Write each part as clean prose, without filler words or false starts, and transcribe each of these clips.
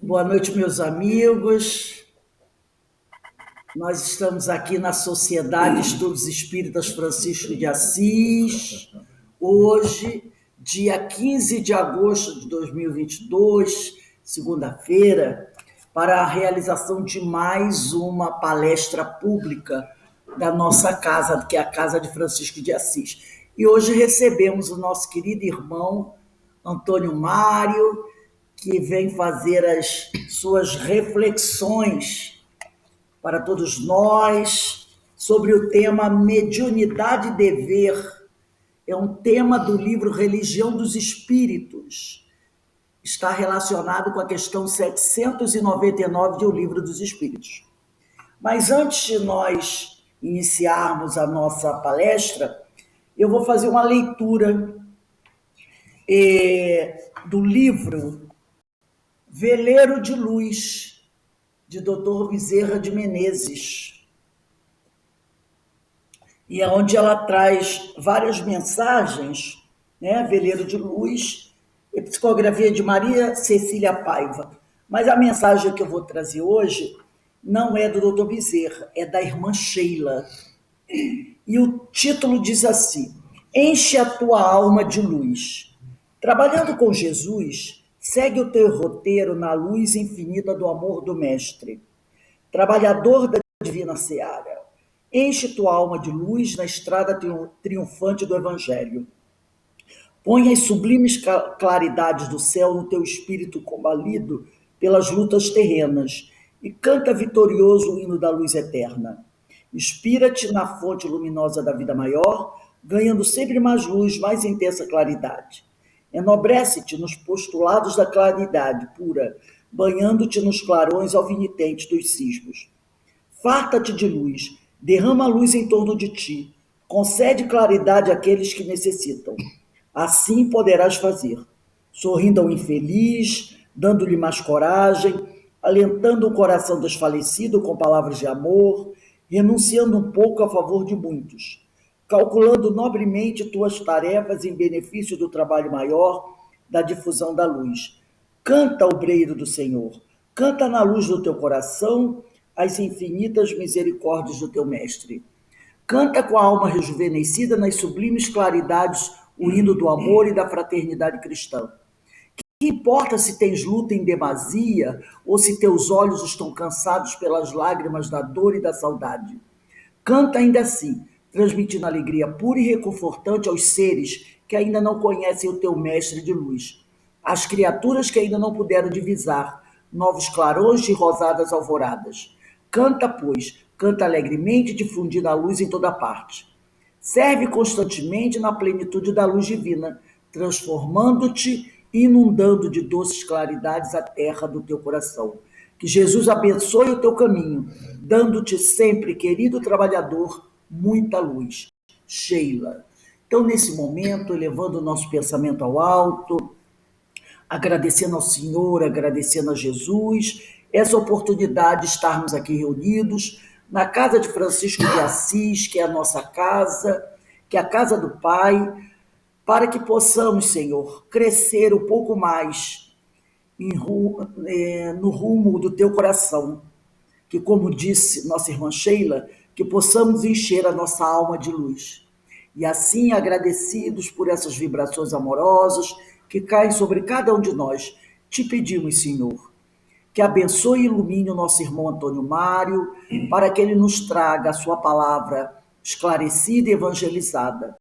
Boa noite, meus amigos. Nós estamos aqui na Sociedade de Estudos Espíritas Francisco de Assis, hoje, dia 15 de agosto de 2022, segunda-feira, para a realização de mais uma palestra pública da nossa casa, que é a Casa de Francisco de Assis. E hoje recebemos o nosso querido irmão Antônio Mário, que vem fazer as suas reflexões para todos nós sobre o tema mediunidade e dever. É um tema do livro Religião dos Espíritos. Está relacionado com a questão 799 de O Livro dos Espíritos. Mas antes de nós iniciarmos a nossa palestra, eu vou fazer uma leitura do livro Veleiro de Luz, de Dr. Bezerra de Menezes, e é onde ela traz várias mensagens, né? Veleiro de Luz, e psicografia de Maria Cecília Paiva. Mas a mensagem que eu vou trazer hoje não é do Dr. Bezerra, é da irmã Sheila. E o título diz assim: Enche a tua alma de luz. Trabalhando com Jesus, segue o teu roteiro na luz infinita do amor do Mestre, trabalhador da divina seara. Enche tua alma de luz na estrada triunfante do Evangelho. Põe as sublimes claridades do céu no teu espírito combalido pelas lutas terrenas e canta vitorioso o hino da luz eterna. Inspira-te na fonte luminosa da vida maior, ganhando sempre mais luz, mais intensa claridade. Enobrece-te nos postulados da claridade pura, banhando-te nos clarões alvinitentes dos cismos. Farta-te de luz, derrama luz em torno de ti, concede claridade àqueles que necessitam. Assim poderás fazer, sorrindo ao infeliz, dando-lhe mais coragem, alentando o coração desfalecido com palavras de amor, renunciando um pouco a favor de muitos, calculando nobremente tuas tarefas em benefício do trabalho maior, da difusão da luz. Canta, obreiro do Senhor, canta na luz do teu coração as infinitas misericórdias do teu Mestre. Canta com a alma rejuvenescida nas sublimes claridades o hino do amor e da fraternidade cristã. Que importa se tens luta em demasia ou se teus olhos estão cansados pelas lágrimas da dor e da saudade? Canta ainda assim, transmitindo alegria pura e reconfortante aos seres que ainda não conhecem o teu mestre de luz, às criaturas que ainda não puderam divisar novos clarões de rosadas alvoradas. Canta, pois, canta alegremente, difundindo a luz em toda parte. Serve constantemente na plenitude da luz divina, transformando-te e inundando de doces claridades a terra do teu coração. Que Jesus abençoe o teu caminho, dando-te sempre, querido trabalhador, muita luz. Sheila. Então, nesse momento, elevando o nosso pensamento ao alto, agradecendo ao Senhor, agradecendo a Jesus, essa oportunidade de estarmos aqui reunidos na casa de Francisco de Assis, que é a nossa casa, que é a casa do Pai, para que possamos, Senhor, crescer um pouco mais no rumo do teu coração, que, como disse nossa irmã Sheila, que possamos encher a nossa alma de luz. E assim, agradecidos por essas vibrações amorosas que caem sobre cada um de nós, te pedimos, Senhor, que abençoe e ilumine o nosso irmão Antônio Mário, para que ele nos traga a sua palavra esclarecida e evangelizada,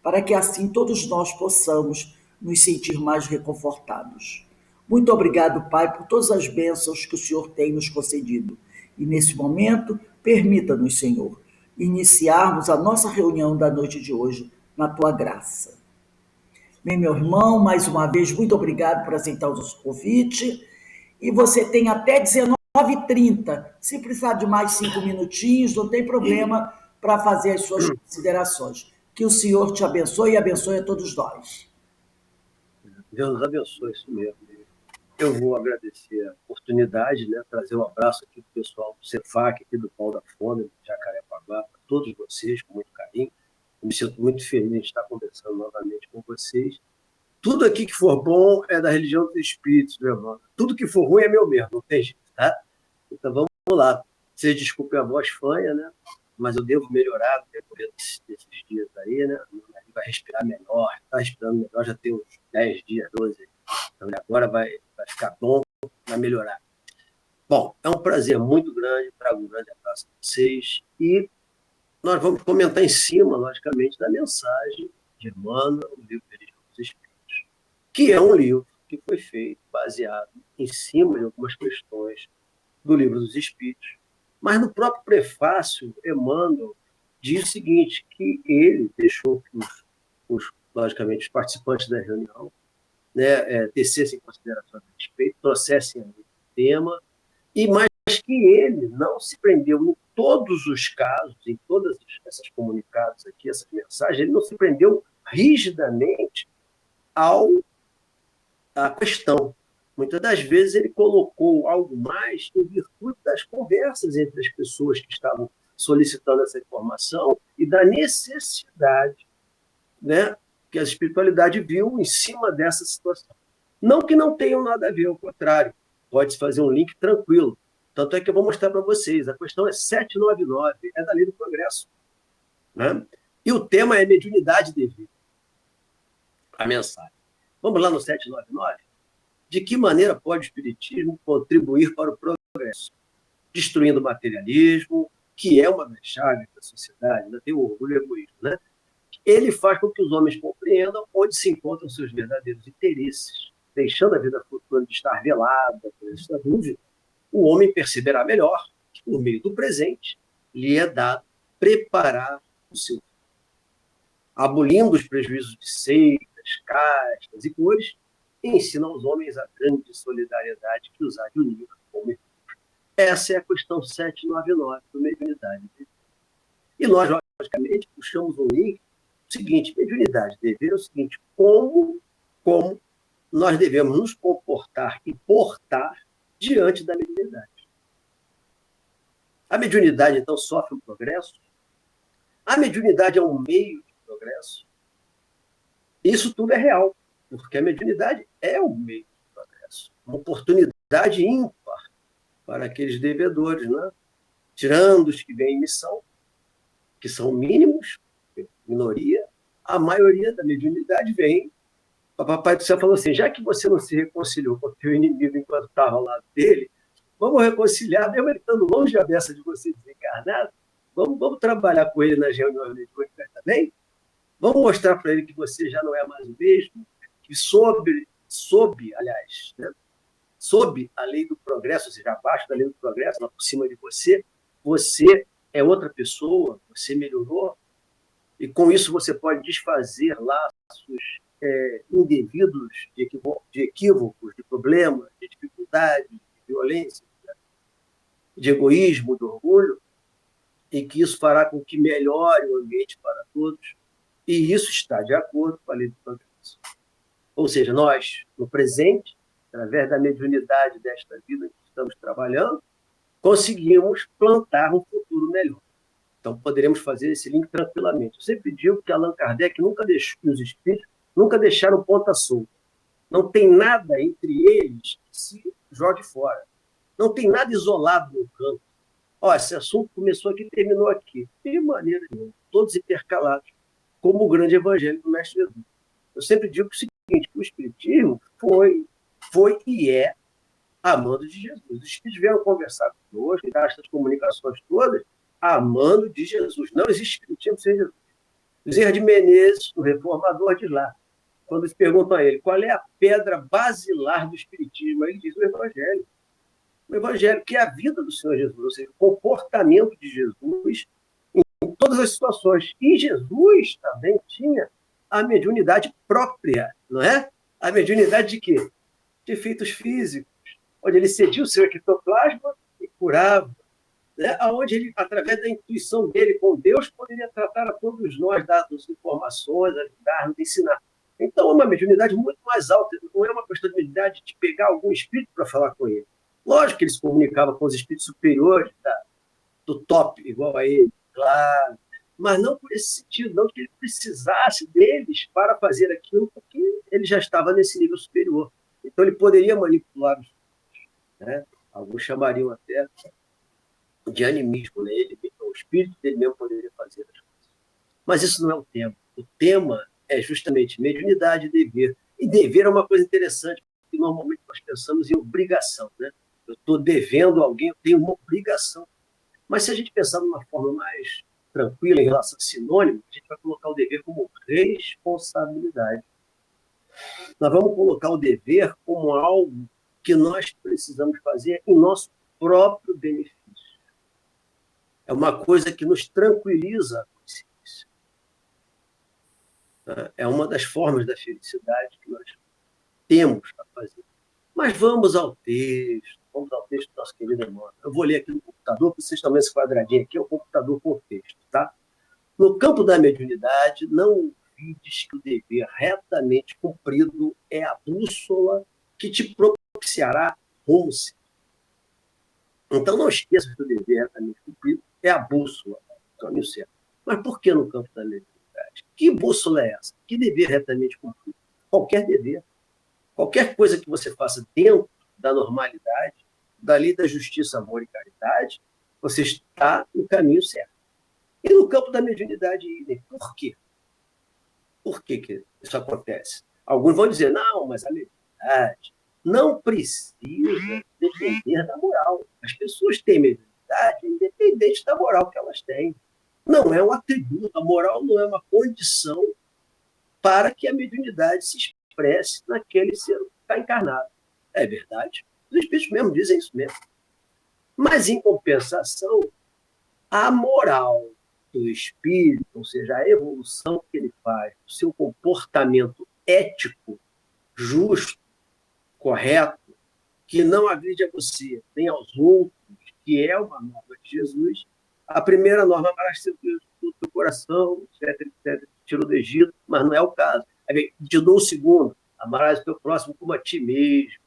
para que assim todos nós possamos nos sentir mais reconfortados. Muito obrigado, Pai, por todas as bênçãos que o Senhor tem nos concedido. E nesse momento, permita-nos, Senhor, iniciarmos a nossa reunião da noite de hoje na tua graça. Bem, meu irmão, mais uma vez, muito obrigado por aceitar o nosso convite. E você tem até 19h30. Se precisar de mais 5 minutinhos, não tem problema para fazer as suas considerações. Que o Senhor te abençoe e abençoe a todos nós. Deus abençoe, isso mesmo. Eu vou agradecer a oportunidade, né, trazer um abraço aqui para o pessoal do Cefac, aqui do Pau da Fome, do Jacarepaguá, para todos vocês, com muito carinho. Eu me sinto muito feliz de estar conversando novamente com vocês. Tudo aqui que for bom é da religião dos espíritos, meu irmão. Tudo que for ruim é meu mesmo, não tem jeito, tá? Então vamos lá. Vocês desculpem a voz fanha, né? Mas eu devo melhorar no decorrer desses dias aí, né? Meu nariz vai respirar melhor, está respirando melhor, já tem uns 10 dias, 12. Então agora vai ficar bom, vai melhorar. Bom, é um prazer muito grande, trago um grande abraço a vocês e nós vamos comentar em cima, logicamente, da mensagem de Emmanuel, o livro Religião dos Espíritos, que é um livro que foi feito baseado em cima de algumas questões do Livro dos Espíritos. Mas no próprio prefácio, Emmanuel diz o seguinte, que ele deixou que logicamente, os participantes da reunião, né, tecessem considerações a respeito, trouxessem o tema, e mais que ele não se prendeu em todos os casos, em todas essas comunicados aqui, essas mensagens, ele não se prendeu rigidamente à questão. Muitas das vezes ele colocou algo mais em virtude das conversas entre as pessoas que estavam solicitando essa informação e da necessidade, né, que a espiritualidade viu em cima dessa situação. Não que não tenham nada a ver, ao contrário, pode-se fazer um link tranquilo. Tanto é que eu vou mostrar para vocês. A questão é 799, é da Lei do Progresso. Né? E o tema é mediunidade devida. A mensagem. Vamos lá no 799? De que maneira pode o Espiritismo contribuir para o progresso? Destruindo o materialismo, que é uma das chaves da sociedade, ainda tem o orgulho e o egoísmo, né? Ele faz com que os homens compreendam onde se encontram seus verdadeiros interesses, deixando a vida futura de estar velada por esta dúvida. O homem perceberá melhor que, por meio do presente, lhe é dado preparar o seu futuro. Abolindo os prejuízos de seitas, castas e cores, ensina aos homens a grande solidariedade que os há de unir como irmãos. Essa é a questão 799 do Mediunidade. E nós, logicamente, puxamos um link. O seguinte, mediunidade dever é o seguinte, como nós devemos nos comportar e portar diante da mediunidade. A mediunidade, então, sofre um progresso? A mediunidade é um meio de progresso? Isso tudo é real, porque a mediunidade é um meio de progresso, uma oportunidade ímpar para aqueles devedores, né? Tirando os que vêm em missão, que são mínimos, minoria, a maioria da mediunidade vem. O Papai do Céu falou assim, já que você não se reconciliou com o teu inimigo enquanto estava ao lado dele, vamos reconciliar, mesmo ele estando longe da beça de você desencarnado, vamos trabalhar com ele nas reuniões mediúnicas também, vamos mostrar para ele que você já não é mais o mesmo, que sob a lei do progresso, ou seja, abaixo da lei do progresso, lá por cima de você, você é outra pessoa, você melhorou, e com isso você pode desfazer laços indevidos de equívocos, de problemas, de dificuldades, de violência, de egoísmo, de orgulho, e que isso fará com que melhore o ambiente para todos, e isso está de acordo com a lei do progresso. Ou seja, nós, no presente, através da mediunidade desta vida que estamos trabalhando, conseguimos plantar um futuro melhor. Então, poderemos fazer esse link tranquilamente. Eu sempre digo que Allan Kardec nunca deixou, e os espíritos nunca deixaram ponta solta. Não tem nada entre eles que se jogue fora. Não tem nada isolado no campo. Esse assunto começou aqui e terminou aqui. De maneira nenhuma. Todos intercalados, como o grande evangelho do Mestre Jesus. Eu sempre digo o seguinte, que o Espiritismo foi e é amando de Jesus. Os Espíritos vieram conversar conosco, dar essas comunicações todas, amando de Jesus. Não existe Espiritismo sem Jesus. Bezerra de Menezes, o reformador, diz lá, quando se perguntam a ele qual é a pedra basilar do Espiritismo, ele diz o Evangelho. O Evangelho, que é a vida do Senhor Jesus, ou seja, o comportamento de Jesus em todas as situações. E Jesus também tinha a mediunidade própria, não é? A mediunidade de quê? De efeitos físicos, onde ele cedia o seu ectoplasma e curava, né? Onde ele, através da intuição dele com Deus, poderia tratar a todos nós, dar-nos informações, ajudar-nos, ensinar. Então, é uma mediunidade muito mais alta, não é uma questão de mediunidade de pegar algum espírito para falar com ele. Lógico que ele se comunicava com os espíritos superiores, do top, igual a ele, claro, mas não por esse sentido, não que ele precisasse deles para fazer aquilo, porque ele já estava nesse nível superior. Então, ele poderia manipular os outros, né? Alguns chamariam até de animismo, né? O espírito dele mesmo poderia fazer as coisas. Mas isso não é o tema. O tema é justamente mediunidade e dever. E dever é uma coisa interessante, porque normalmente nós pensamos em obrigação, né? Eu estou devendo a alguém, eu tenho uma obrigação. Mas se a gente pensar de uma forma mais tranquila em relação a sinônimo, a gente vai colocar o dever como responsabilidade. Nós vamos colocar o dever como algo que nós precisamos fazer em nosso próprio benefício. É uma coisa que nos tranquiliza a consciência. É uma das formas da felicidade que nós temos a fazer. Mas vamos ao texto do nosso querido Emmanuel. Eu vou ler aqui no computador, para vocês também esse quadradinho aqui, é o computador com o texto, tá? No campo da mediunidade, não ouvides que o dever retamente cumprido é a bússola que te propiciará rumo. Então, não esqueça que o dever retamente cumprido é a bússola do caminho certo. Mas por que no campo da mediunidade? Que bússola é essa? Que dever retamente cumprido? Qualquer dever. Qualquer coisa que você faça dentro da normalidade, da lei da justiça, amor e caridade, você está no caminho certo. E no campo da mediunidade, por quê? Por que isso acontece? Alguns vão dizer, não, mas a mediunidade não precisa depender da moral. As pessoas têm mediunidade independente da moral que elas têm. Não é um atributo, a moral não é uma condição para que a mediunidade se expresse naquele ser que está encarnado. É verdade. Os espíritos mesmo dizem isso mesmo. Mas, em compensação, a moral do espírito, ou seja, a evolução que ele faz, o seu comportamento ético, justo, correto, que não agride a você nem aos outros, que é uma norma de Jesus, a primeira norma amarás seu Deus do teu coração, etc, etc, tirou do Egito, mas não é o caso. Aí te dou o segundo, amarás o teu próximo como a ti mesmo.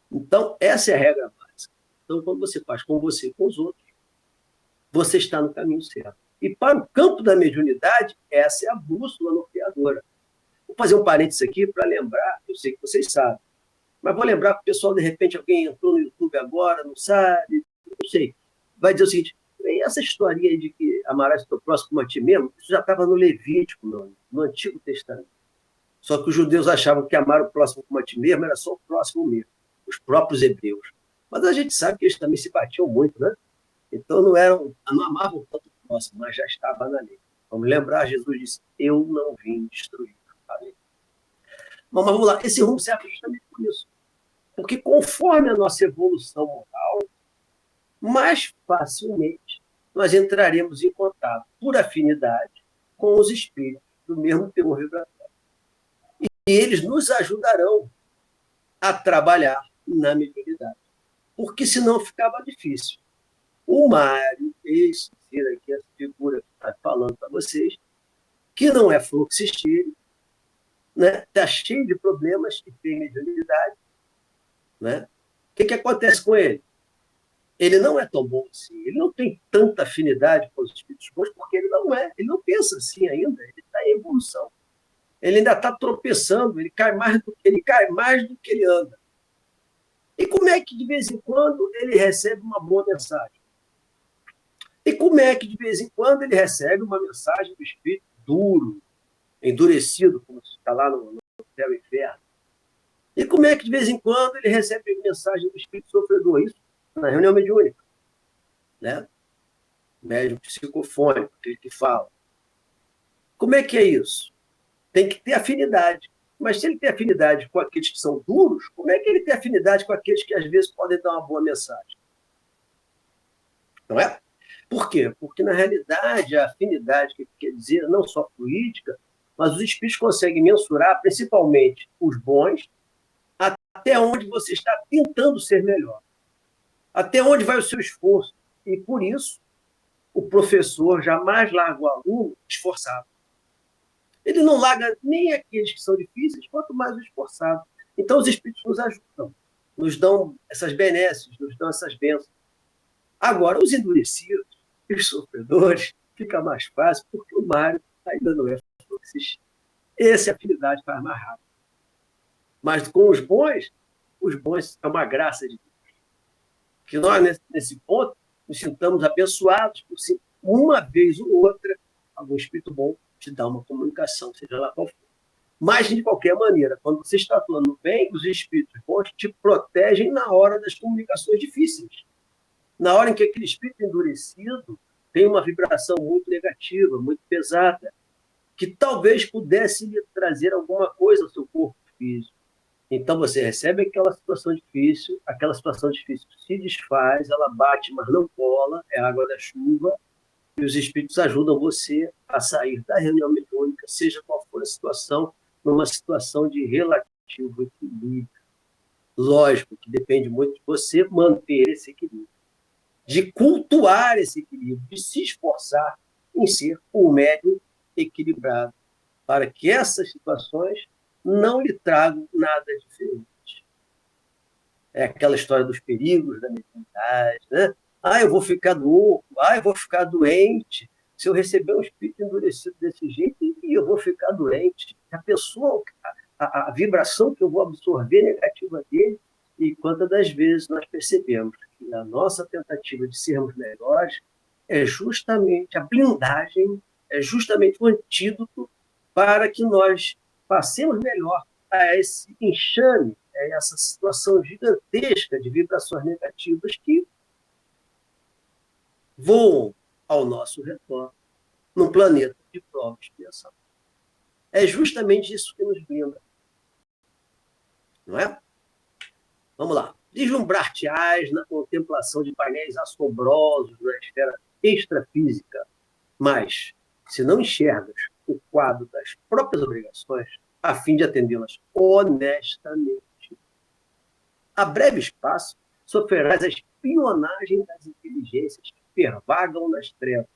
Então, essa é a regra básica. Então, quando você faz com você e com os outros, você está no caminho certo. E para o campo da mediunidade, essa é a bússola norteadora. Vou fazer um parênteses aqui para lembrar, eu sei que vocês sabem, mas vou lembrar para o pessoal, de repente, alguém entrou no YouTube agora, não sabe, não sei. Vai dizer o seguinte, essa historinha aí de que amarás o teu próximo como a ti mesmo, isso já estava no Levítico, no Antigo Testamento. Só que os judeus achavam que amar o próximo como a ti mesmo era só o próximo mesmo, os próprios hebreus. Mas a gente sabe que eles também se batiam muito, né? Então não amavam tanto o próximo, mas já estava na lei. Vamos lembrar, Jesus disse, eu não vim destruir a lei. Mas vamos lá, esse rumo serve justamente por isso. Porque conforme a nossa evolução moral, mais facilmente nós entraremos em contato, por afinidade, com os espíritos do mesmo teor vibratório. E eles nos ajudarão a trabalhar na mediunidade. Porque senão ficava difícil. O Mário, esse ser aqui, essa figura que está falando para vocês, que não é fluxistírio, né? Está cheio de problemas e tem mediunidade. Né? O que acontece com ele? Ele não é tão bom assim, ele não tem tanta afinidade com os espíritos bons, porque ele não pensa assim ainda, ele está em evolução. Ele ainda está tropeçando, ele cai mais do que ele anda. E como é que, de vez em quando, ele recebe uma boa mensagem? E como é que, de vez em quando, ele recebe uma mensagem do espírito duro, endurecido, como está lá no céu e inferno? E como é que, de vez em quando, ele recebe mensagem do espírito sofredor? Isso na reunião mediúnica. Né? Médium psicofônico, aquele que fala. Como é que é isso? Tem que ter afinidade. Mas se ele tem afinidade com aqueles que são duros, como é que ele tem afinidade com aqueles que, às vezes, podem dar uma boa mensagem? Não é? Por quê? Porque, na realidade, a afinidade, que quer dizer, não só política, mas os espíritos conseguem mensurar, principalmente os bons, até onde você está tentando ser melhor. Até onde vai o seu esforço. E, por isso, o professor jamais larga o aluno esforçado. Ele não larga nem aqueles que são difíceis, quanto mais o esforçado. Então, os espíritos nos ajudam, nos dão essas benesses, nos dão essas bênçãos. Agora, os endurecidos, os sofredores, fica mais fácil, porque o Mário ainda não é fluxista. Essa afinidade faz mais rápido. Mas com os bons é uma graça de Deus. Que nós, nesse ponto, nos sintamos abençoados por uma vez ou outra, algum espírito bom te dá uma comunicação, seja lá qual for. Mas, de qualquer maneira, quando você está atuando bem, os espíritos bons te protegem na hora das comunicações difíceis. Na hora em que aquele espírito endurecido tem uma vibração muito negativa, muito pesada, que talvez pudesse lhe trazer alguma coisa ao seu corpo físico. Então você recebe aquela situação difícil se desfaz, ela bate, mas não cola, é a água da chuva, e os espíritos ajudam você a sair da reunião mediúnica, seja qual for a situação, numa situação de relativo equilíbrio. Lógico que depende muito de você manter esse equilíbrio, de cultuar esse equilíbrio, de se esforçar em ser um médium equilibrado, para que essas situações não lhe tragam nada diferente. É aquela história dos perigos da mediunidade, né? Eu vou ficar louco, eu vou ficar doente. Se eu receber um espírito endurecido desse jeito, eu vou ficar doente. A pessoa, a vibração que eu vou absorver negativa dele, e quantas das vezes nós percebemos que a nossa tentativa de sermos melhores é justamente a blindagem, é justamente o antídoto para que nós passemos melhor a esse enxame, a essa situação gigantesca de vibrações negativas que voam ao nosso redor, num planeta de prova e expiação. É justamente isso que nos blinda. Não é? Vamos lá. Deslumbrar-te-ás na contemplação de painéis assombrosos na esfera extrafísica, mas, se não enxergas o quadro das próprias obrigações, a fim de atendê-las honestamente, a breve espaço sofrerás a espionagem das inteligências que pervagam nas trevas,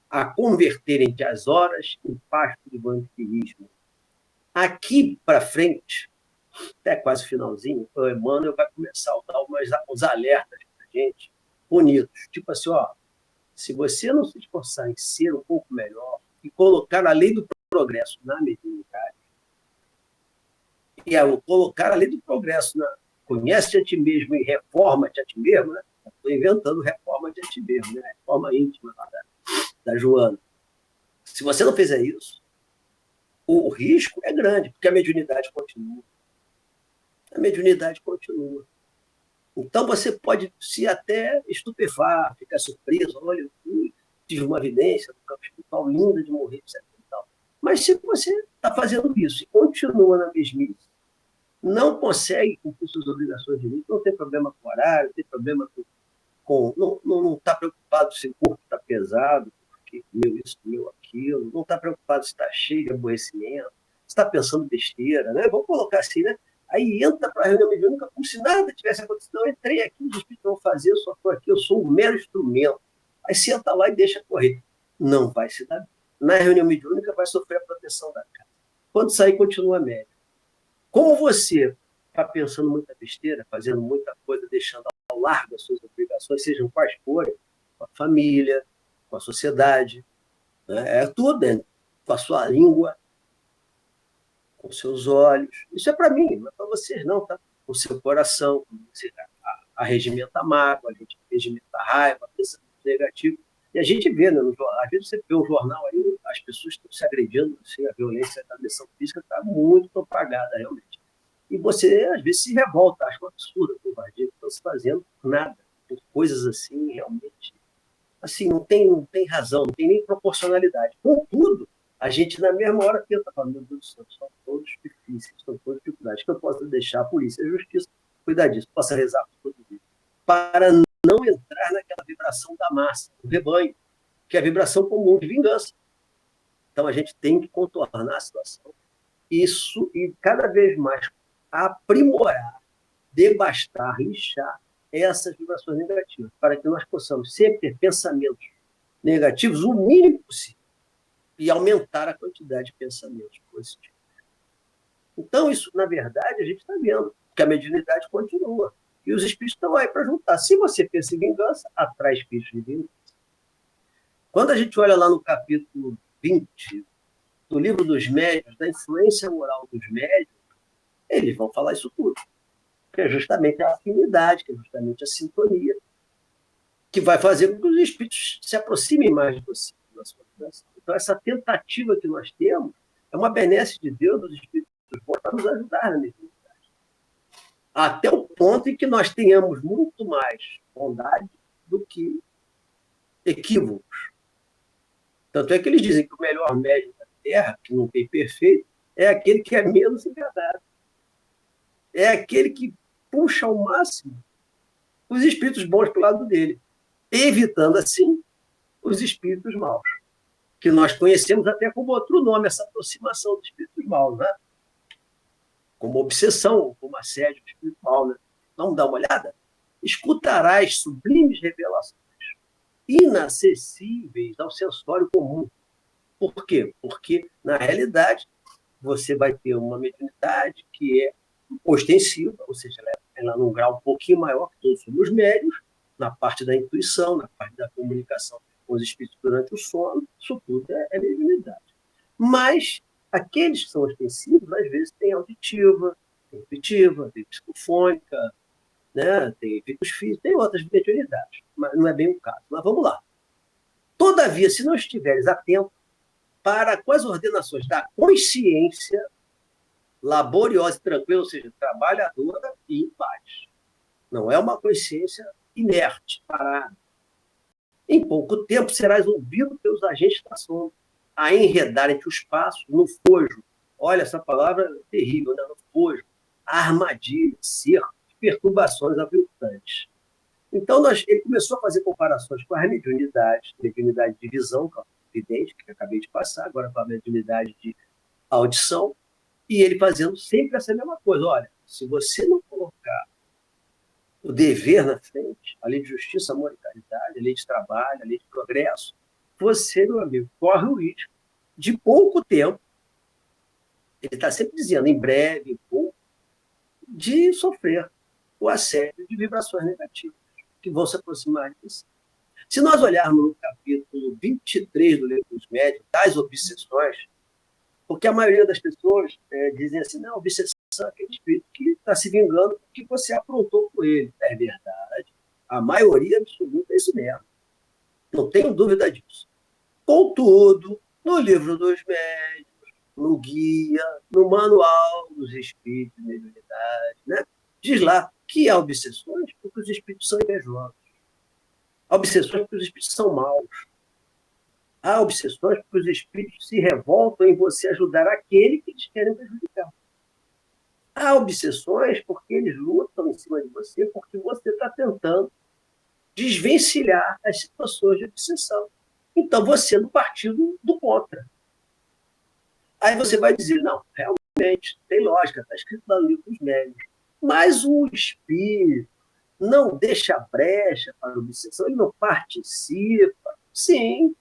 a converterem-te as horas em pasto de vampirismo. Aqui para frente, até quase finalzinho, o Emmanuel vai começar a dar uns alertas para a gente, bonitos. Tipo assim, se você não se esforçar em ser um pouco melhor e colocar a lei do progresso na mediunidade, e colocar a lei do progresso na conhece-te a ti mesmo e reforma-te a ti mesmo, né? Estou inventando reforma-te a ti mesmo, né? Reforma íntima da Joana. Se você não fizer isso, o risco é grande, porque a mediunidade continua. A mediunidade continua. Então você pode se até estupefar, ficar surpreso, olha, eu tive uma evidência do campo espiritual linda de morrer, etc. Mas se você está fazendo isso e continua na mesmice, não consegue cumprir suas obrigações de vida, não tem problema com horário, não tem problema não está preocupado se o corpo está pesado, porque comeu isso, comeu aquilo, não está preocupado se está cheio de aborrecimento, se está pensando besteira, né? Vamos colocar assim, né? Aí entra para a reunião mediúnica como se nada tivesse acontecido. Não, eu entrei aqui, os espíritos vão fazer, eu só estou aqui, eu sou um mero instrumento. Aí senta lá e deixa correr. Não vai se dar bem. Na reunião mediúnica vai sofrer a proteção da casa. Quando sair, continua médio. Como você está pensando muita besteira, fazendo muita coisa, deixando ao largo as suas obrigações, sejam quais forem, com a família, com a sociedade, né? É tudo, né? Com a sua língua, com seus olhos. Isso é para mim, não é para vocês não, tá? Com o seu coração, você arregimenta a mágoa, a gente arregimenta a raiva, pensamento negativo. E a gente vê, né, às vezes você vê um jornal aí, as pessoas estão se agredindo, assim, a violência, a agressão física está muito propagada, realmente. E você, às vezes, se revolta, acha um absurdo a covardia que estão se fazendo nada, por coisas assim, realmente, assim, não tem razão, não tem nem proporcionalidade. Contudo, a gente, na mesma hora, tenta falar, meu Deus do céu, são todos difíceis, são todas dificuldades, que eu posso deixar a polícia, a justiça, cuidar disso, possa rezar por todo dia, para não entrar naquela vibração da massa, do rebanho, que é a vibração comum de vingança. Então, a gente tem que contornar a situação, isso, e cada vez mais aprimorar, devastar, lixar essas vibrações negativas, para que nós possamos sempre ter pensamentos negativos o mínimo possível e aumentar a quantidade de pensamentos positivos. Então, isso, na verdade, a gente está vendo que a mediunidade continua. E os espíritos estão aí para juntar. Se você pensa em vingança, atrai espíritos de vingança. Quando a gente olha lá no capítulo 20 do Livro dos Médiuns, da influência moral dos médiuns, eles vão falar isso tudo. Que é justamente a afinidade, que é justamente a sintonia, que vai fazer com que os espíritos se aproximem mais de você. Então, essa tentativa que nós temos é uma benesse de Deus, dos espíritos bons, para nos ajudar na mediunidade. Até o ponto em que nós tenhamos muito mais bondade do que equívocos. Tanto é que eles dizem que o melhor médium da Terra, que não tem perfeito, é aquele que é menos enganado. É aquele que puxa ao máximo os espíritos bons para o lado dele, evitando, assim, os espíritos maus, que nós conhecemos até como outro nome, essa aproximação dos espíritos maus, né? Como obsessão, como assédio espiritual. Né? Vamos dar uma olhada? Escutarás sublimes revelações inacessíveis ao sensório comum. Por quê? Porque, na realidade, você vai ter uma mediunidade que é ostensiva, ou seja, ela é num grau um pouquinho maior que todos somos médios, na parte da intuição, na parte da comunicação com os espíritos durante o sono, isso tudo é mediunidade. Mas aqueles que são ostensivos, às vezes, têm auditiva, tem intuitiva, tem psicofônica, né? Tem efeitos físicos, tem outras mediunidades, mas não é bem o caso. Mas vamos lá. Todavia, se não estiveres atento para com as ordenações da consciência laboriosa e tranquila, ou seja, trabalhadora e em paz. Não é uma consciência inerte, parada. Em pouco tempo serás ouvido pelos agentes da sombra, a enredar entre os passos, no fojo. Olha, essa palavra é terrível, né? No fojo. Armadilha, cerco, perturbações aviltantes. Então, ele começou a fazer comparações com as mediunidade de visão, que é evidente, que eu acabei de passar, agora com a mediunidade de audição, e ele fazendo sempre essa mesma coisa. Olha, se você não colocar o dever na frente, a lei de justiça, amor e caridade, a lei de trabalho, a lei de progresso, você, meu amigo, corre o risco de pouco tempo, ele está sempre dizendo, em breve, em pouco, de sofrer o assédio de vibrações negativas, que vão se aproximar de você. Se nós olharmos no capítulo 23 do Livro dos Médiuns, das obsessões, porque a maioria das pessoas dizem assim, não, obsessão é aquele espírito que está se vingando porque você aprontou com ele. É verdade. A maioria absoluta é isso mesmo. Não tenho dúvida disso. Contudo, no Livro dos Médiuns, no guia, no manual dos espíritos de mediunidade, né? Diz lá que há obsessões porque os espíritos são invejosos. Há obsessões porque os espíritos são maus. Há obsessões porque os espíritos se revoltam em você ajudar aquele que eles querem prejudicar. Há obsessões porque eles lutam em cima de você, porque você está tentando desvencilhar as situações de obsessão. Então, você é do partido do contra. Aí você vai dizer, não, realmente, tem lógica, está escrito lá no Livro dos Médiuns. Mas o espírito não deixa brecha para a obsessão, ele não participa. Sim,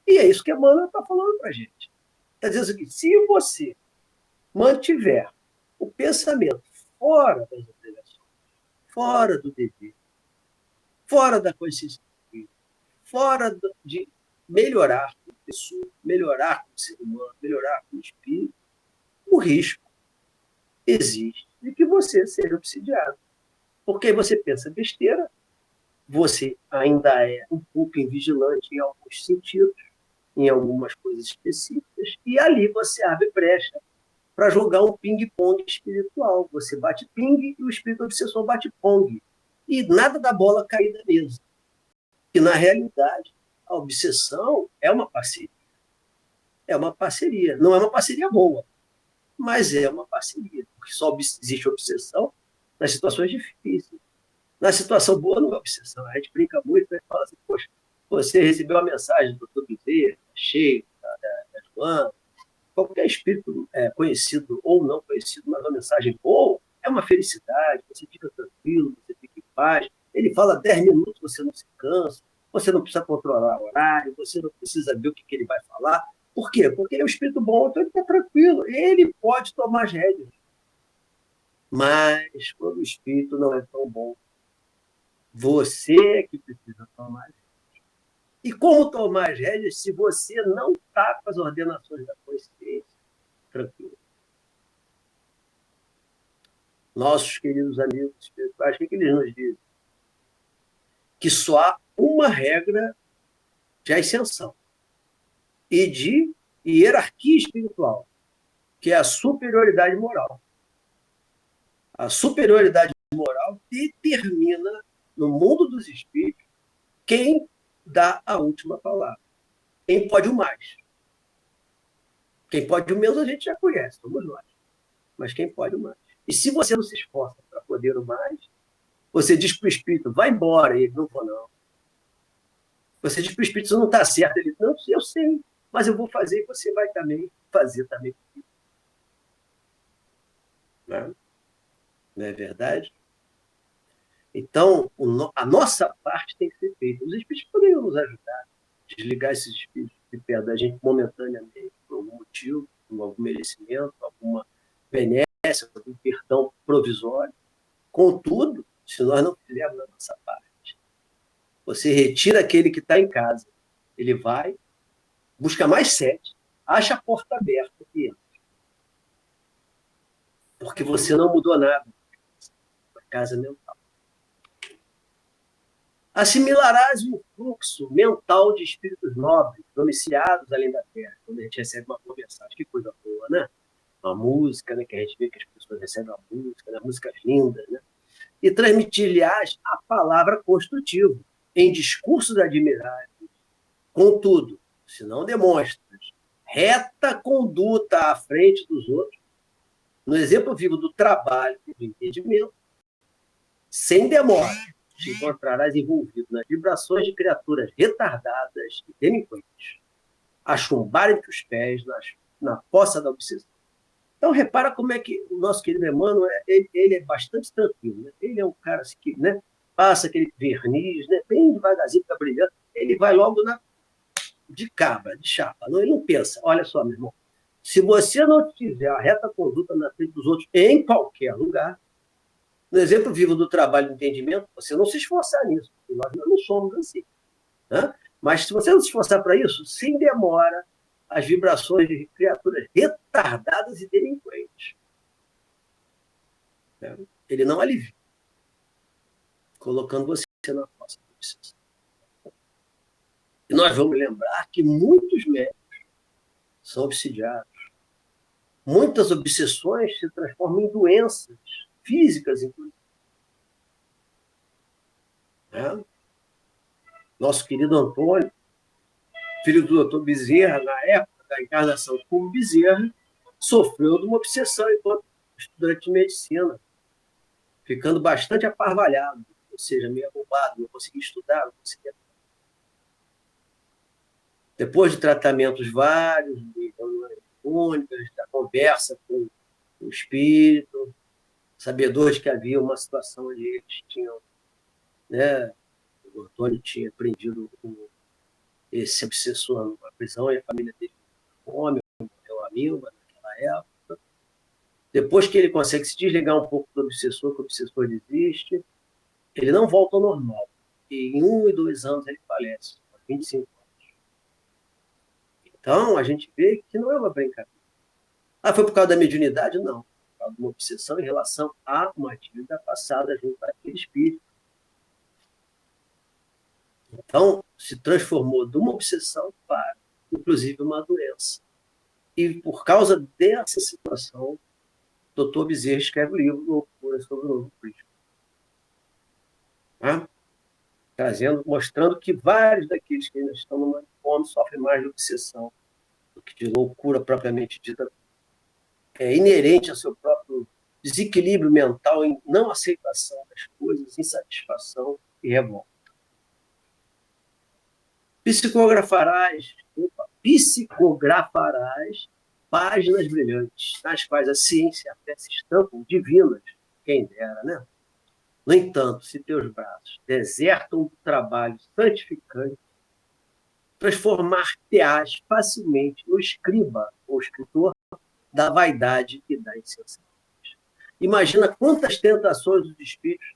e é isso que a Emmanuel está falando para a gente. Está dizendo o seguinte, se você mantiver o pensamento fora das obrigações, fora do dever, fora da consciência, fora de melhorar como pessoa, melhorar como ser humano, melhorar como espírito, o risco existe de que você seja obsidiado. Porque você pensa besteira, você ainda é um pouco invigilante em alguns sentidos, em algumas coisas específicas, e ali você abre brecha para jogar um ping-pong espiritual. Você bate ping e o espírito obsessor bate pong. E nada da bola cair da mesa. E, na realidade, a obsessão é uma parceria. É uma parceria. Não é uma parceria boa, mas é uma parceria. Porque só existe obsessão nas situações difíceis. Na situação boa não é obsessão. A gente brinca muito, né? Fala assim, poxa, você recebeu a mensagem do Dr. Bezerra, Cheio, da Joana, qualquer espírito conhecido ou não conhecido, mas uma mensagem boa, é uma felicidade, você fica tranquilo, você fica em paz. Ele fala 10 minutos, você não se cansa, você não precisa controlar o horário, você não precisa ver o que ele vai falar. Por quê? Porque ele é um espírito bom, então ele está tranquilo, ele pode tomar as rédeas. Mas quando o espírito não é tão bom, você é que precisa tomar as rédeas. E como tomar as rédeas se você não está com as ordenações da consciência tranquilo? nossos queridos amigos espirituais, o que eles nos dizem? Que só há uma regra de ascensão e de hierarquia espiritual, que é a superioridade moral. A superioridade moral determina, no mundo dos espíritos, quem dá a última palavra. Quem pode o mais. Quem pode o menos a gente já conhece, somos nós. Mas quem pode o mais. E se você não se esforça para poder o mais, você diz para o espírito, vai embora, e ele não vai, não. Você diz para o espírito, isso não está certo. Ele diz, não, eu sei, mas eu vou fazer e você vai também fazer também. Não é verdade? Então, a nossa parte tem que ser feita. Os espíritos poderiam nos ajudar a desligar esses espíritos de perto da gente momentaneamente, por algum motivo, por algum merecimento, alguma benéfica, algum perdão provisório. Contudo, se nós não fizermos a nossa parte, você retira aquele que está em casa, ele vai, busca mais 7, acha a porta aberta e entra. Porque você não mudou nada na casa mental. Assimilarás o influxo mental de espíritos nobres, domiciliados além da terra, quando a gente recebe uma boa mensagem. Que coisa boa, né? Uma música, né? Que a gente vê que as pessoas recebem uma música, né? Músicas lindas, né? E transmitir-lhes a palavra construtiva, em discursos admiráveis. Contudo, se não demonstras reta conduta à frente dos outros, no exemplo vivo do trabalho e do entendimento, sem demora, te encontrarás envolvido nas vibrações de criaturas retardadas e delinquentes, a chumbarem os pés na poça da obsessão. Então, repara como é que o nosso querido Emmanuel, ele é bastante tranquilo. Né? Ele é um cara assim, que, né, passa aquele verniz, né, bem devagarzinho, fica brilhando, ele vai logo de cabra, de chapa. Não, ele não pensa, olha só, meu irmão, se você não fizer a reta conduta na frente dos outros em qualquer lugar, no exemplo vivo do trabalho e do entendimento, você não se esforçar nisso, porque nós não somos assim. Né? Mas se você não se esforçar para isso, sem demora, as vibrações de criaturas retardadas e delinquentes. Né? Ele não alivia, colocando você na fossa da obsessão. E nós vamos lembrar que muitos médicos são obsidiados. Muitas obsessões se transformam em doenças físicas, inclusive. Né? Nosso querido Antônio, filho do doutor Bezerra, na época da encarnação como Bezerra, sofreu de uma obsessão enquanto estudante de medicina, ficando bastante aparvalhado, ou seja, meio abobado, não conseguia estudar, não conseguia. Depois de tratamentos vários, de reuniões únicas, da conversa com o espírito, sabedor de que havia uma situação onde eles tinham, né, o Antônio tinha prendido esse obsessor numa prisão e a família dele homem, morreu amigo naquela época. Depois que ele consegue se desligar um pouco do obsessor, que o obsessor desiste, ele não volta ao normal. E em 1 e 2 anos ele falece, aos 25 anos. Então, a gente vê que não é uma brincadeira. Ah, foi por causa da mediunidade? Não. Por causa de uma obsessão em relação a uma atividade passada junto àquele espírito. Então, se transformou de uma obsessão para, inclusive, uma doença. E por causa dessa situação, o doutor Bezerra escreve o livro Loucura sobre o Novo Cristo. Tá? Mostrando que vários daqueles que ainda estão no manicômio sofrem mais de obsessão do que de loucura propriamente dita, inerente ao seu próprio desequilíbrio mental, em não aceitação das coisas, insatisfação e revolta. Psicografarás páginas brilhantes, nas quais a ciência e a fé se estampam divinas, quem dera, né? No entanto, se teus braços desertam o trabalho santificante, transformar-te-ás facilmente no escriba ou escritor da vaidade e da insensatez. Imagina quantas tentações os espíritos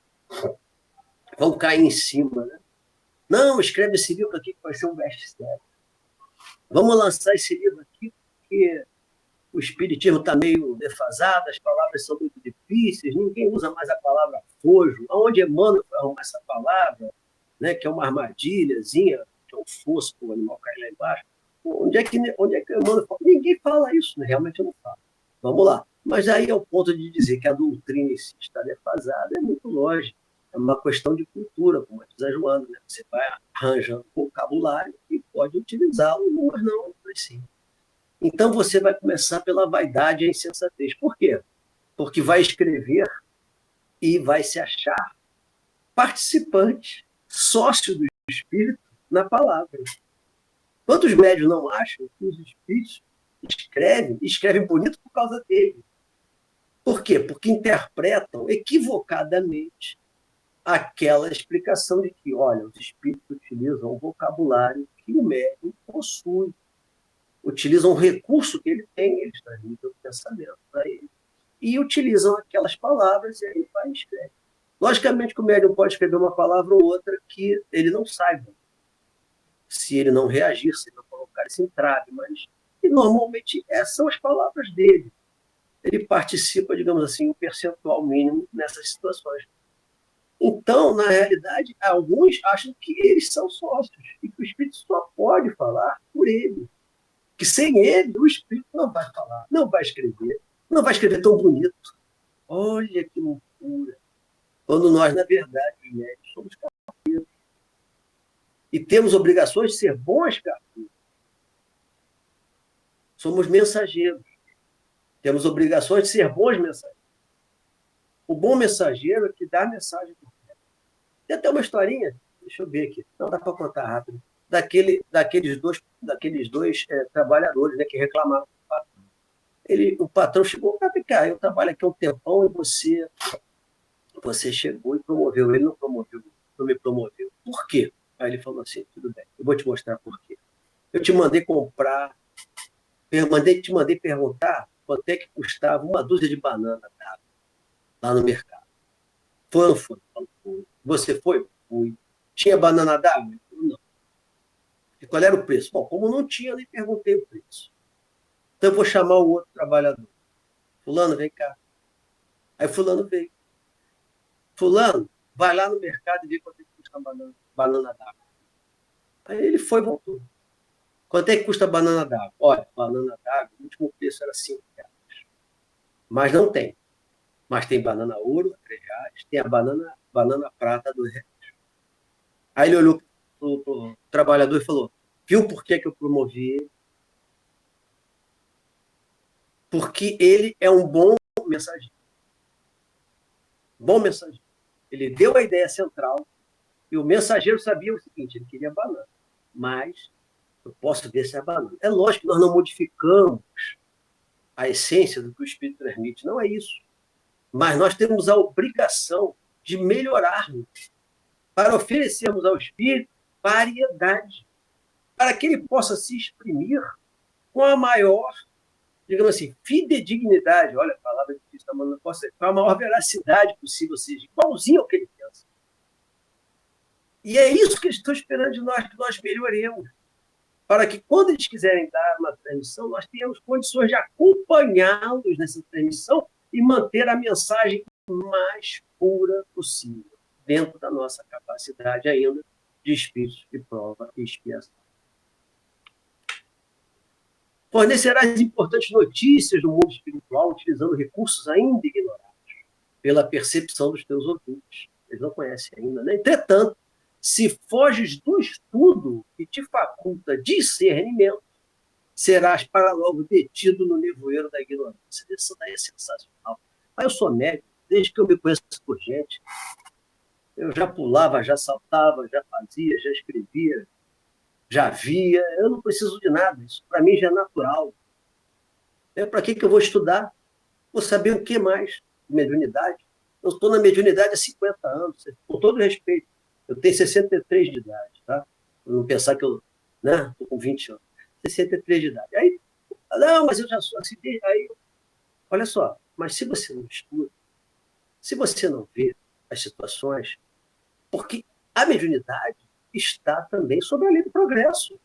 vão cair em cima, né? Não, escreve esse livro aqui que vai ser um best-seller. Vamos lançar esse livro aqui porque o espiritismo está meio defasado, as palavras são muito difíceis, ninguém usa mais a palavra fojo. Aonde Emmanuel foi arrumar essa palavra, né, que é uma armadilhazinha, que é um fosso para o animal cair lá embaixo? Onde é que Emmanuel fala? Ninguém fala isso, né? Realmente não fala. Vamos lá. Mas aí é o ponto de dizer que a doutrina em si está defasada, é muito lógico. É uma questão de cultura, como diz a Joana, né? Você vai arranjando vocabulário e pode utilizá-lo, mas não assim. Então você vai começar pela vaidade e a insensatez. Por quê? Porque vai escrever e vai se achar participante, sócio do espírito na palavra. Quantos médios não acham que os espíritos escrevem bonito por causa dele? Por quê? Porque interpretam equivocadamente aquela explicação de que, olha, os espíritos utilizam o vocabulário que o médium possui, utilizam o recurso que ele tem, eles transmitem o pensamento para ele, e utilizam aquelas palavras e aí ele vai e escreve. Logicamente que o médium pode escrever uma palavra ou outra que ele não saiba, se ele não reagir, se ele não colocar esse entrave, mas e normalmente essas são as palavras dele. Ele participa, digamos assim, um percentual mínimo nessas situações. Então, na realidade, alguns acham que eles são sócios e que o espírito só pode falar por ele. Que sem ele, o espírito não vai falar, não vai escrever tão bonito. Olha que loucura. Quando nós, na verdade, os médicos somos carteiros. E temos obrigações de ser bons carteiros. Somos mensageiros. Temos obrigações de ser bons mensageiros. O bom mensageiro é que dá a mensagem por perto. Tem até uma historinha, deixa eu ver aqui, não dá para contar rápido, daqueles dois trabalhadores, né, que reclamaram do patrão. O patrão chegou para ficar, eu trabalho aqui há um tempão e você chegou e promoveu. Ele não promoveu, não me promoveu. Por quê? Aí ele falou assim, tudo bem, eu vou te mostrar por quê. Eu te mandei comprar, te mandei perguntar quanto é que custava uma dúzia de banana d'água lá no mercado. Foi ou não foi? Você foi? Fui. Tinha banana d'água? Não. E qual era o preço? Bom, como não tinha, eu nem perguntei o preço. Então eu vou chamar o outro trabalhador. Fulano, vem cá. Aí fulano veio. Fulano, vai lá no mercado e vê quanto é que custa a banana d'água. Aí ele foi e voltou. Quanto é que custa a banana d'água? Olha, banana d'água, o último preço era R$ 5. Mas não tem. Mas tem banana ouro, R$ 3. Tem a banana prata, R$ 2. Aí ele olhou para o trabalhador e falou, viu por que eu promovi ele? Porque ele é um bom mensageiro. Bom mensageiro. Ele deu a ideia central e o mensageiro sabia o seguinte, ele queria banana. Mas eu posso ver se é banana. É lógico que nós não modificamos a essência do que o Espírito transmite, não é isso. Mas nós temos a obrigação de melhorarmos para oferecermos ao Espírito variedade, para que ele possa se exprimir com a maior, digamos assim, fidedignidade, olha a palavra difícil, com a maior veracidade possível, ou seja, igualzinho ao que ele pensa. E é isso que eles estão esperando de nós, que nós melhoremos, para que quando eles quiserem dar uma transmissão, nós tenhamos condições de acompanhá-los nessa transmissão e manter a mensagem mais pura possível, dentro da nossa capacidade ainda de espírito de prova e expiação. Fornecerás importantes notícias do mundo espiritual utilizando recursos ainda ignorados pela percepção dos teus ouvintes. Eles não conhecem ainda, né? Entretanto, se foges do estudo que te faculta discernimento, serás para logo detido no nevoeiro da ignorância. Isso daí é sensacional. Mas eu sou médico, desde que eu me conheço por gente. Eu já pulava, já saltava, já fazia, já escrevia, já via. Eu não preciso de nada. Isso para mim já é natural. Para que eu vou estudar? Vou saber o que mais? Mediunidade. Eu estou na mediunidade há 50 anos, com todo respeito. Eu tenho 63 de idade, tá? Para não pensar que eu estou com 20 anos. 63 de idade. Aí, não, mas eu já sou assim. Aí, olha só, mas se você não estuda, se você não vê as situações, porque a mediunidade está também sob a lei do progresso.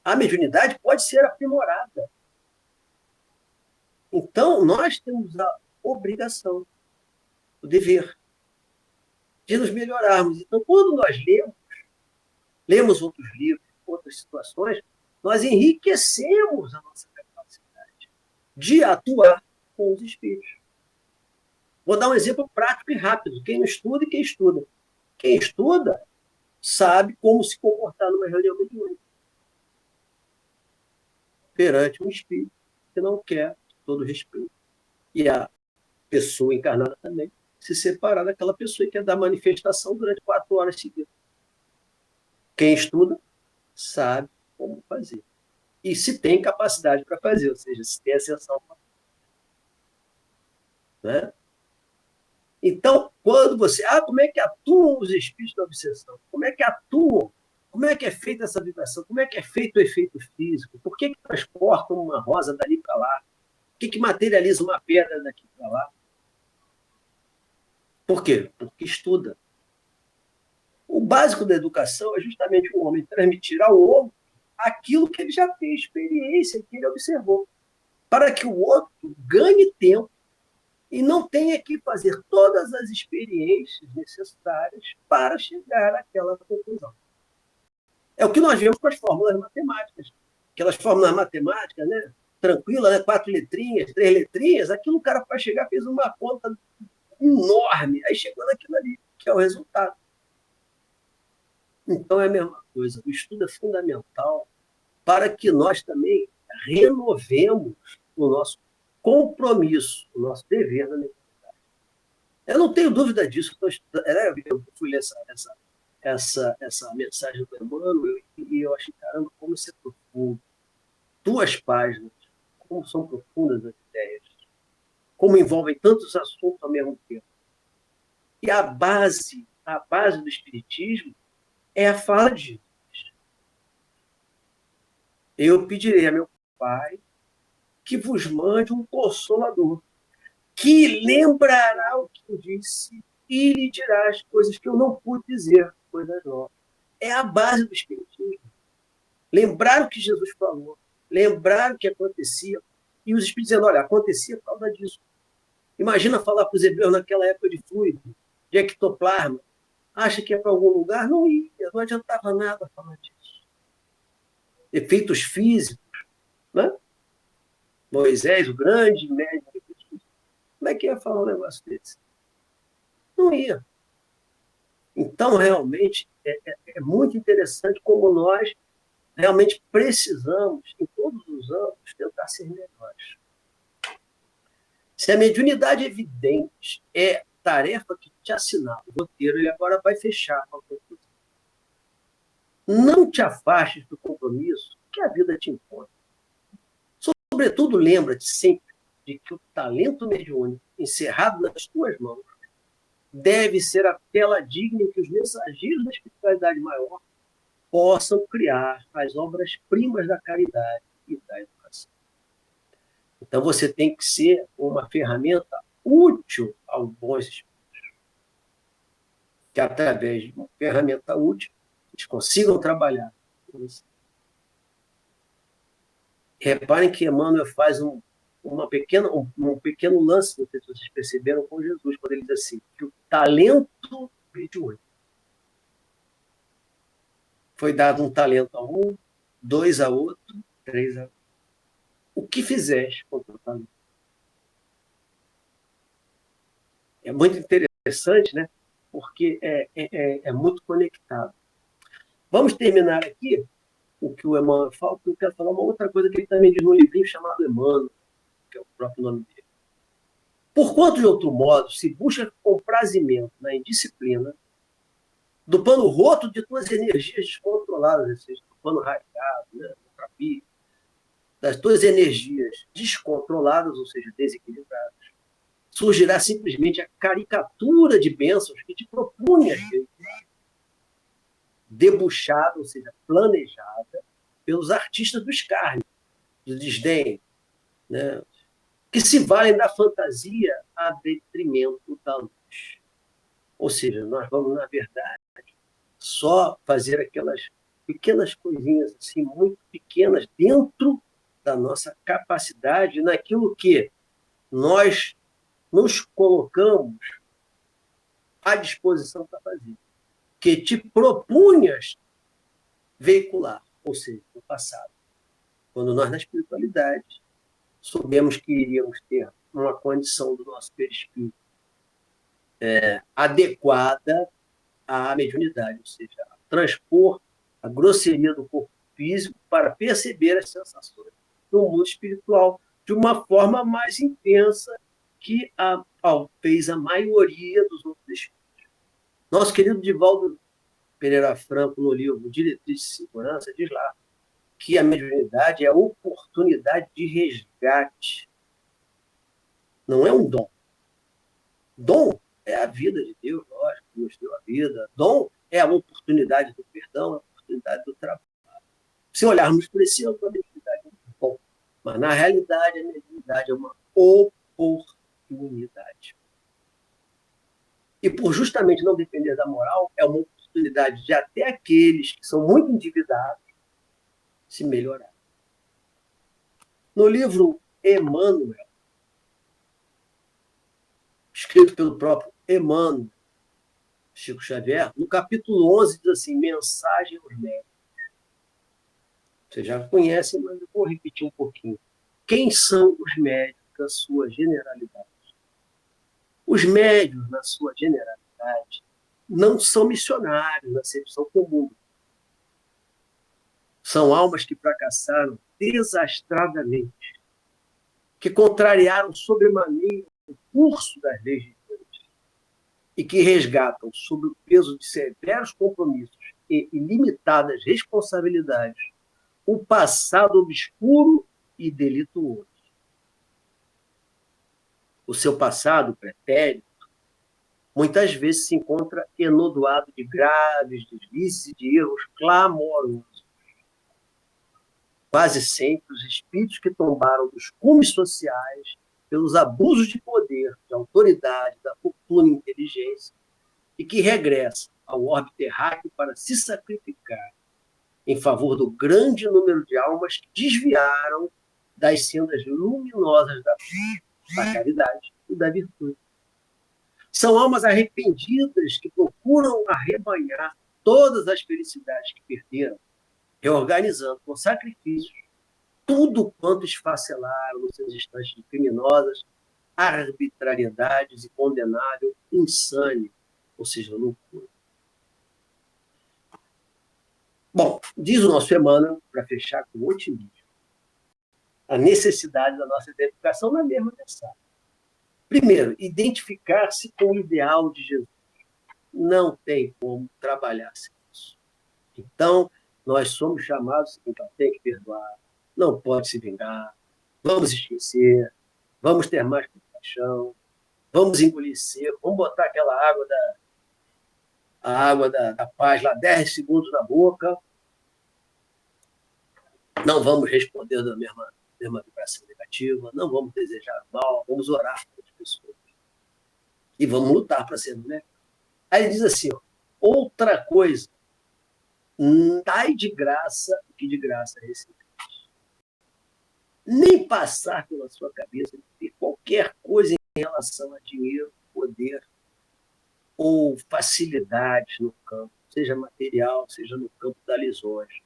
A mediunidade pode ser aprimorada. Então, nós temos a obrigação, o dever, de nos melhorarmos. Então, quando nós lemos outros livros, outras situações, nós enriquecemos a nossa capacidade de atuar com os espíritos. Vou dar um exemplo prático e rápido. Quem não estuda e quem estuda. Quem estuda sabe como se comportar numa reunião mediúnica perante um espírito que não quer todo respeito. E a pessoa encarnada também se separar daquela pessoa e quer dar manifestação durante 4 horas seguidas. Quem estuda sabe como fazer. E se tem capacidade para fazer, ou seja, se tem ascensão. Né? Então, quando você... como é que atuam os espíritos da obsessão? Como é que atuam? Como é que é feita essa vibração? Como é que é feito o efeito físico? Por que transportam uma rosa dali para lá? Por que materializa uma pedra daqui para lá? Por quê? Porque estuda. O básico da educação é justamente o homem transmitir ao outro aquilo que ele já tem experiência, que ele observou, para que o outro ganhe tempo e não tenha que fazer todas as experiências necessárias para chegar àquela conclusão. É o que nós vemos com as fórmulas matemáticas. Aquelas fórmulas matemáticas, né? Tranquila, né? 4 letrinhas, 3 letrinhas, aquilo o cara para chegar fez uma conta enorme, aí chegou naquilo ali, que é o resultado. Então é a mesma coisa, o estudo é fundamental para que nós também renovemos o nosso compromisso, o nosso dever na mediunidade. Eu não tenho dúvida disso. Eu fui ler essa mensagem do Emmanuel e eu achei, caramba, como isso é profundo. 2 páginas, como são profundas as ideias, como envolvem tantos assuntos ao mesmo tempo. E a base do Espiritismo é a fala de Jesus. Eu pedirei a meu Pai que vos mande um Consolador, que lembrará o que eu disse e lhe dirá as coisas que eu não pude dizer, coisas novas. É a base do Espiritismo. Lembrar o que Jesus falou, lembrar o que acontecia, e os Espíritos dizendo, olha, acontecia por causa disso. Imagina falar para os hebreus naquela época de fluido, de ectoplasma, acha que é para algum lugar? Não ia, não adiantava nada falar disso. Efeitos físicos, né? Moisés, o grande médico, como é que ia falar um negócio desse? Não ia. Então, realmente, é muito interessante como nós realmente precisamos, em todos os âmbitos, tentar ser melhores. Se a mediunidade evidente é tarefa que te assinala o roteiro, ele agora vai fechar com a conclusão. Não te afastes do compromisso que a vida te impõe. Sobretudo, lembra-te sempre de que o talento mediúnico encerrado nas tuas mãos deve ser a tela digna em que os mensageiros da espiritualidade maior possam criar as obras-primas da caridade e da educação. Então, você tem que ser uma ferramenta útil aos bons espíritos, que através de uma ferramenta útil, eles consigam trabalhar com você. Reparem que Emmanuel faz um pequeno lance, não sei se vocês perceberam, com Jesus, quando ele diz assim, que o talento mediúnico foi dado um talento a um, 2 a outro, 3 a outro. O que fizeste com o teu talento? É muito interessante, né? Porque é muito conectado. Vamos terminar aqui o que o Emmanuel fala, porque eu quero falar uma outra coisa que ele também diz num livrinho chamado Emmanuel, que é o próprio nome dele. Por quanto, de outro modo, se busca comprazimento na indisciplina, do pano roto de tuas energias descontroladas, ou seja, do pano rasgado, né, das tuas energias descontroladas, ou seja, desequilibradas, surgirá simplesmente a caricatura de bênçãos que te propunhas, debuxada, ou seja, planejada pelos artistas do escárnio, do desdém, né, que se valem da fantasia a detrimento da luz. Ou seja, nós vamos, na verdade, só fazer aquelas pequenas coisinhas assim, muito pequenas, dentro da nossa capacidade, naquilo que nós nos colocamos à disposição para fazer, que te propunhas veicular, ou seja, no passado, quando nós, na espiritualidade, soubemos que iríamos ter uma condição do nosso perispírito adequada à mediunidade, ou seja, a transpor a grosseria do corpo físico para perceber as sensações do mundo espiritual de uma forma mais intensa que fez a maioria dos outros espíritos. Nosso querido Divaldo Pereira Franco, no livro Diretriz de Segurança, diz lá que a mediunidade é a oportunidade de resgate. Não é um dom. Dom é a vida de Deus, lógico, que nos deu a vida. Dom é a oportunidade do perdão, a oportunidade do trabalho. Se olharmos por esse ângulo, a mediunidade é um dom. Mas, na realidade, a mediunidade é uma oportunidade. E por justamente não depender da moral, é uma oportunidade de até aqueles que são muito endividados se melhorar. No livro Emmanuel, escrito pelo próprio Emmanuel, Chico Xavier, no capítulo 11, diz assim, mensagem aos médicos. Vocês já conhecem, mas eu vou repetir um pouquinho. Quem são os médicos na sua generalidade? Os médios, na sua generalidade, não são missionários na acepção comum. São almas que fracassaram desastradamente, que contrariaram sobremaneira o curso das leis de Deus e que resgatam, sob o peso de severos compromissos e ilimitadas responsabilidades, o passado obscuro e delituoso. O seu passado pretérito muitas vezes se encontra enodoado de graves deslizes e de erros clamorosos. Quase sempre, os espíritos que tombaram dos cumes sociais pelos abusos de poder, de autoridade, da fortuna e inteligência, e que regressam ao orbe terráqueo para se sacrificar em favor do grande número de almas que desviaram das sendas luminosas da caridade e da virtude. São almas arrependidas que procuram arrebanhar todas as felicidades que perderam, reorganizando com sacrifícios tudo quanto esfacelaram nos seus instantes de criminosas arbitrariedades e condenável insânia, ou seja, loucura. Bom, diz o nosso Emmanuel, para fechar com otimismo, a necessidade da nossa identificação na mesma mensagem. Primeiro, identificar-se com o ideal de Jesus. Não tem como trabalhar sem isso. Então, nós somos chamados a ter que perdoar, não pode se vingar, vamos esquecer, vamos ter mais compaixão, vamos engolir seco, vamos botar aquela água da paz lá 10 segundos na boca, não vamos responder da mesma vibração negativa, não vamos desejar mal, vamos orar pelas pessoas e vamos lutar para ser melhor. Aí ele diz assim, ó, outra coisa, dai de graça o que de graça recebeis. Nem passar pela sua cabeça de ter qualquer coisa em relação a dinheiro, poder ou facilidades no campo, seja material, seja no campo da lisonja,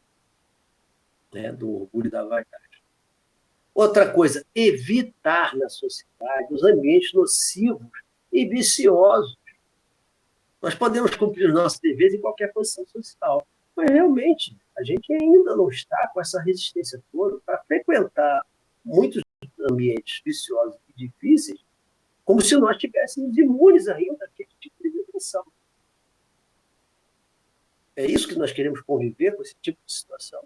né, do orgulho e da vaidade. Outra coisa, evitar na sociedade os ambientes nocivos e viciosos. Nós podemos cumprir os nossos deveres em qualquer posição social, mas realmente a gente ainda não está com essa resistência toda para frequentar muitos ambientes viciosos e difíceis, como se nós estivéssemos imunes ainda àquele tipo de vibração. É isso que nós queremos conviver com esse tipo de situação.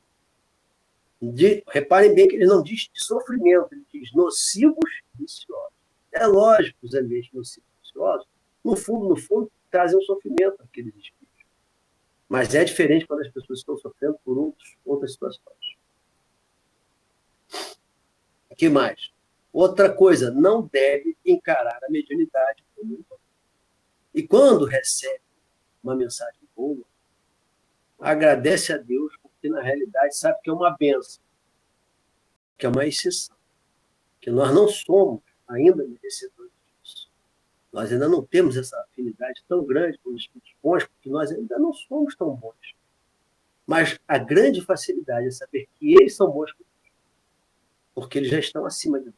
Reparem bem que ele não diz de sofrimento, ele diz nocivos e viciosos. É lógico que os ambientes nocivos e viciosos, no fundo, trazem um sofrimento àqueles espíritos. Mas é diferente quando as pessoas estão sofrendo por outras situações. O que mais? Outra coisa, não deve encarar a mediunidade como um dom. E quando recebe uma mensagem boa, agradece a Deus por que, na realidade, sabe que é uma benção, que é uma exceção, que nós não somos ainda merecedores disso. Nós ainda não temos essa afinidade tão grande com os espíritos bons, porque nós ainda não somos tão bons. Mas a grande facilidade é saber que eles são bons, porque eles já estão acima de nós.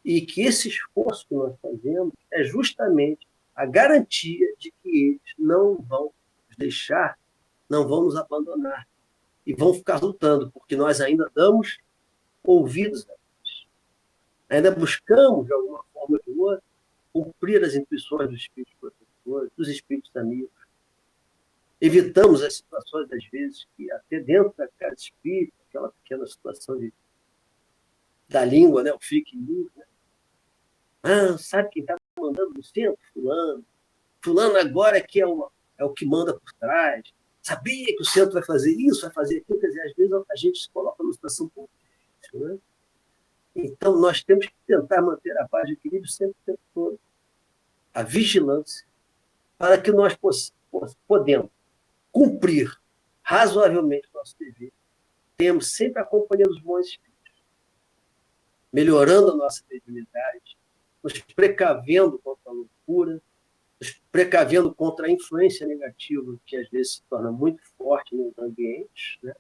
E que esse esforço que nós fazemos é justamente a garantia de que eles não vão nos deixar, não vão nos abandonar e vão ficar lutando, porque nós ainda damos ouvidos a eles. Ainda buscamos, de alguma forma ou de outra, cumprir as intuições dos espíritos protetores, dos espíritos amigos. Evitamos as situações, às vezes, que até dentro da casa espírita, aquela pequena situação da língua, né, o fake news, né? Sabe quem está mandando no centro? Fulano. Fulano agora que é o que manda por trás. Sabia que o centro vai fazer isso, vai fazer aquilo. Quer dizer, às vezes a gente se coloca numa situação um pouco difícil, né? Então, nós temos que tentar manter a paz de equilíbrio sempre o tempo todo. A vigilância, para que nós podemos cumprir razoavelmente o nosso dever. Temos sempre a companhia dos bons espíritos, melhorando a nossa mediunidade, nos precavendo contra a loucura, nos precavendo contra a influência negativa, que às vezes se torna muito forte nos ambientes, né?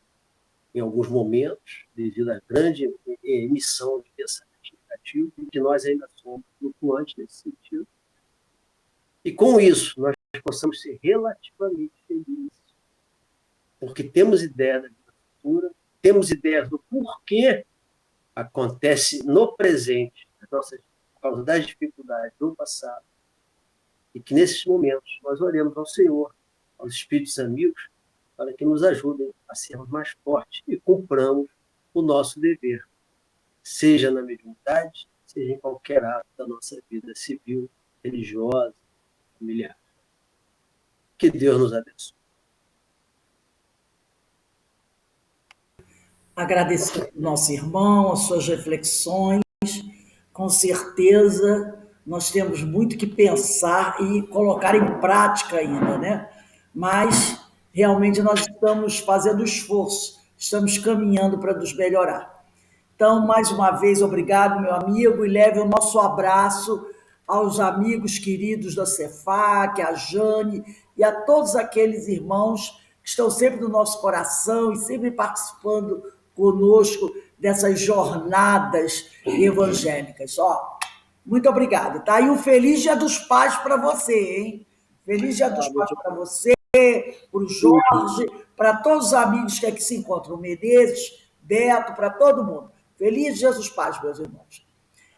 Em alguns momentos, devido à grande emissão de pensamentos negativos, e que nós ainda somos flutuantes nesse sentido. E com isso, nós possamos ser relativamente felizes, porque temos ideia da vida futura, temos ideias do porquê acontece no presente, por causa das dificuldades do passado, e que nesses momentos nós oremos ao Senhor, aos espíritos amigos, para que nos ajudem a sermos mais fortes e cumpramos o nosso dever, seja na mediunidade, seja em qualquer ato da nossa vida civil, religiosa, familiar. Que Deus nos abençoe. Agradecer ao nosso irmão, as suas reflexões. Com certeza, nós temos muito que pensar e colocar em prática ainda, né? Mas realmente nós estamos fazendo esforço, estamos caminhando para nos melhorar. Então, mais uma vez, obrigado, meu amigo, e leve o nosso abraço aos amigos queridos da Cefac, a Jane e a todos aqueles irmãos que estão sempre no nosso coração e sempre participando conosco dessas jornadas evangélicas. Ó, muito obrigado, tá? E um feliz Dia dos Pais para você, hein? Feliz Dia dos Pais para você, para o Jorge, para todos os amigos que aqui se encontram, Menezes, Beto, para todo mundo. Feliz Dia dos Pais, meus irmãos.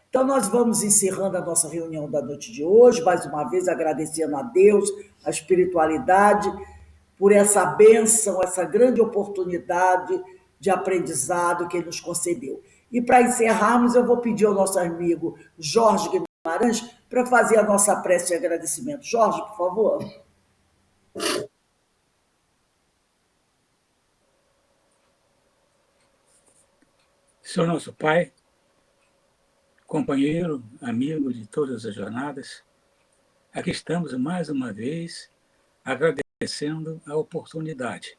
Então, nós vamos encerrando a nossa reunião da noite de hoje, mais uma vez agradecendo a Deus, a espiritualidade, por essa bênção, essa grande oportunidade de aprendizado que ele nos concedeu. E para encerrarmos, eu vou pedir ao nosso amigo Jorge Guimarães para fazer a nossa prece de agradecimento. Jorge, por favor. Senhor nosso Pai, companheiro, amigo de todas as jornadas, aqui estamos mais uma vez agradecendo a oportunidade